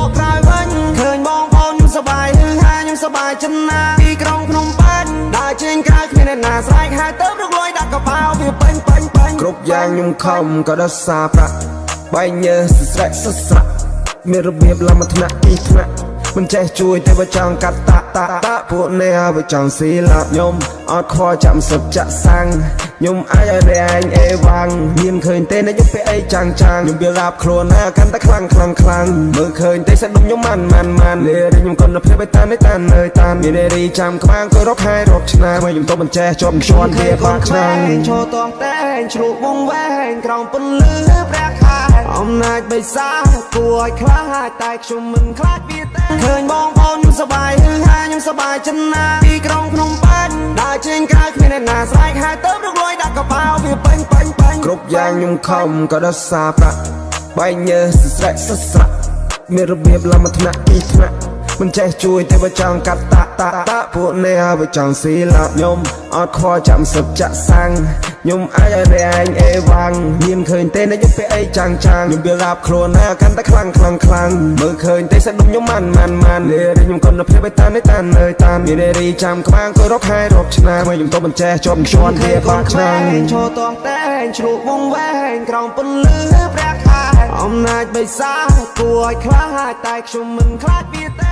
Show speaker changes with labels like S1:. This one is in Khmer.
S1: กក្រោយវិញឃើញបងប្អូនខ្ញុំសប្បាយហឺហាខ្ញុំសប្បាយចិនណាទីក្រុងភ្នំពេញដើរចេញក្រៅគ្មានអ្នកណាស្រែកហៅទៅរកលុយដាក់កប៉ាល់វាពេញគ្រប់យ៉ាងខ្ញុំខំក៏ដោះសារប្រាក់បែកញើសស្រែកសស្រៈមានរបៀបលំថ្នាក់ពីថ្នាក់មិនចេះជួយតែបើចង់កាត់តាពួកអ្នកបើចង់ស៊ីឡាខ្ញុំអត់ខកចាំសឹកចាក់សាំងខ្ញុំអាចឲ្យតែឯងអេវ៉ាំងមានឃើញទេណាយកពេលអីចាំងខ្ញុំវាឡាប់ខ្លួនណាកាន់តែខ្លាំងមើលឃើញទេស្ដុំខ្ញុំម៉ាន់លេរីខ្ញុំគាត់នៅភ្នែកបេតានតានមាននារីចាំក្បាំងក៏រកខែរកឆ្នាំខ្ញុំទៅបញ្ចេះជាប់ជាន់វាបាក់ឆ្នាំឈរតោះតែងឆ្លុះវងវែងក្រោមពន្លឺព្រះខែអំណាចបិសាគួរឲ្យខ្លាចតែខ្ញុំមិនខ្លាចវាទេឃើញបងប្អូនខ្ញុំសប្បាយហឺហាខ្ញុំសប្បាយចិនណាទីក្រុងភ្នំពេញដើរចេញក្រៅគ្មានអ្នកណាស្រែកហៅទៅរកលុយដាក់កប៉ាល់វាពេញគ្រប់យ៉ាងខ្ញុំខំក៏ដោះសារប្រាក់បែកញើសស្រែកសស្រៈមានរបៀបលំថ្នាក់ពីថ្នាក់មិនចេះជួយតែបើចង់កាត់តាពួកអ្នកបើចង់ស៊ីឡាខ្ញុំអត់ខកចាំសឹកចាក់សាំងខ្ញុំអាចឲ្យតែឯងអេវ៉ាំងមានឃើញទេណាយកពេលអីចាំងខ្ញុំវាឡាប់ខ្លួនណាកាន់តែខ្លាំងមើលឃើញទេស្ដុំខ្ញុំម៉ាន់លេរីខ្ញុំគាត់នៅភ្នែកបេតានតានមាននារីចាំក្បាំងក៏រកខែរកឆ្នាំខ្ញុំទៅបញ្ចេះជាប់ជាន់វាបាក់ឆ្នាំឈរតោះតែងឆ្លុះវងវែងក្រោមពន្លឺព្រះខែអំណាចបិសាគួរឲ្យខ្លាចតែខ្ញុំមិនខ្លាចវាទេ